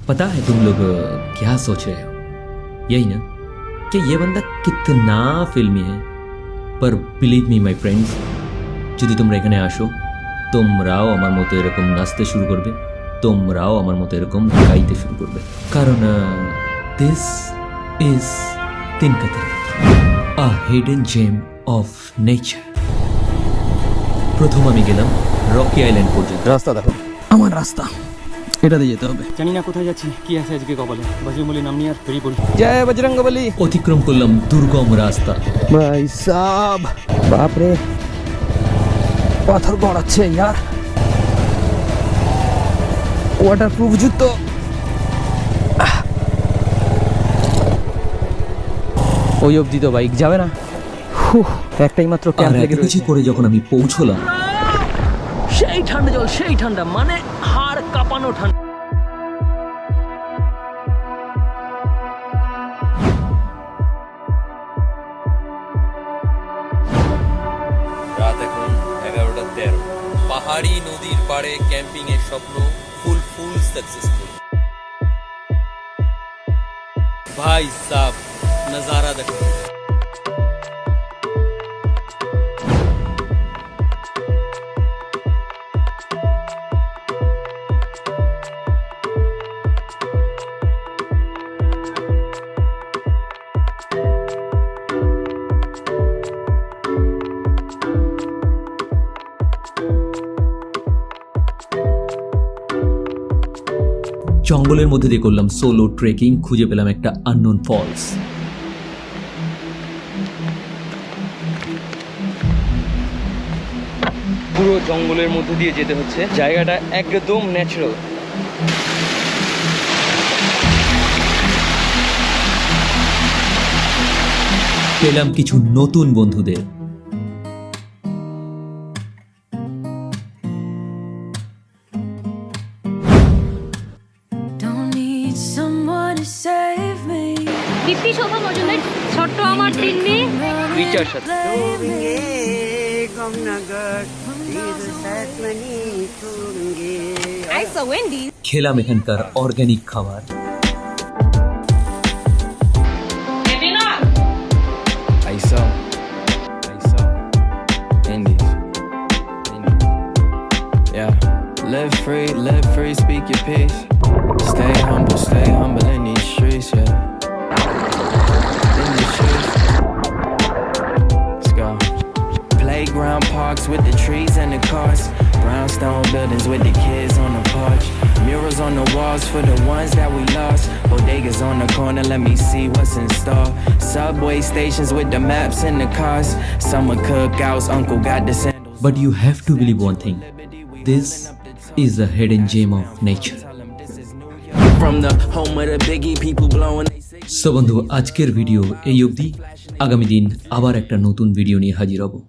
पता है तुम लोग क्या सोच रहे हो? यही ना कि ये बंदा कितना फिल्मी है। पर बिलीव मी माई फ्रेंड्स, যদি তোমরা এখানে আসো তোমরাও আমার মতো এরকম নাচতে শুরু করবে, তোমরাও আমার মতো এরকম গাইতে শুরু করবে। কারণ this is Tinkateri, a hidden gem of nature. প্রথম আমি গেলাম রকি আইল্যান্ড পর্যন্ত। রাস্তা দেখো, আমার রাস্তা, এটাতে যেতে হবে। জানি না কোথায় যাচ্ছি, কি আছে আজকে কপালে। বজরংবলী নাম নিয়ে আর বেরিয়ে পড়ি। জয় বজরংবলী। অতিক্রম করলাম দুর্গম রাস্তা। ভাই সাব, বাপরে পাথর গড়াচ্ছে ইয়ার। ওয়াটারপ্রুফ জুতো। ওই অবধি তো বাইক যাবে না। একটাই মাত্র ক্যাম্প লেগে রয়েছে। করে যখন আমি পৌঁছলাম, সেই ঠান্ডা জল, সেই ঠান্ডা, মানে হাড় কাঁপানো ঠান্ডা। রাত এখন 11:13। পাহাড়ি নদীর পাড়ে ক্যাম্পিং এর স্বপ্ন ফুল সাকসেসফুল। ভাই সাব, নজারা দেখো। জঙ্গলের মধ্যে দিয়ে করলাম সোলো ট্রেকিং, খুঁজে পেলাম একটা আননোন ফলস। পুরো জঙ্গলের মধ্যে দিয়ে যেতে হচ্ছে, জায়গাটা একদম ন্যাচারাল। পেলাম কিছু নতুন বন্ধুদের। দীপ্তি শোভা মজুমের ছোট্ট আমার তিন্নি রিচার সাথে খেলাম এখানকার অর্গানিক খাবার। Live free, speak your piece. Stay humble in these streets, yeah. In these streets. Let's go. Playground parks with the trees and the cars. Brownstone buildings with the kids on the porch. Murals on the walls for the ones that we lost. Bodegas on the corner, let me see what's in store. Subway stations with the maps and the cars. Summer cookouts, uncle got the sandals. But you have to believe one thing. This is a hidden gem of nature. From the home of the biggie people blowing. So বন্ধু, আজকের video এই অবধি। আগামী দিন আবার একটা নতুন video নিয়ে হাজির হব।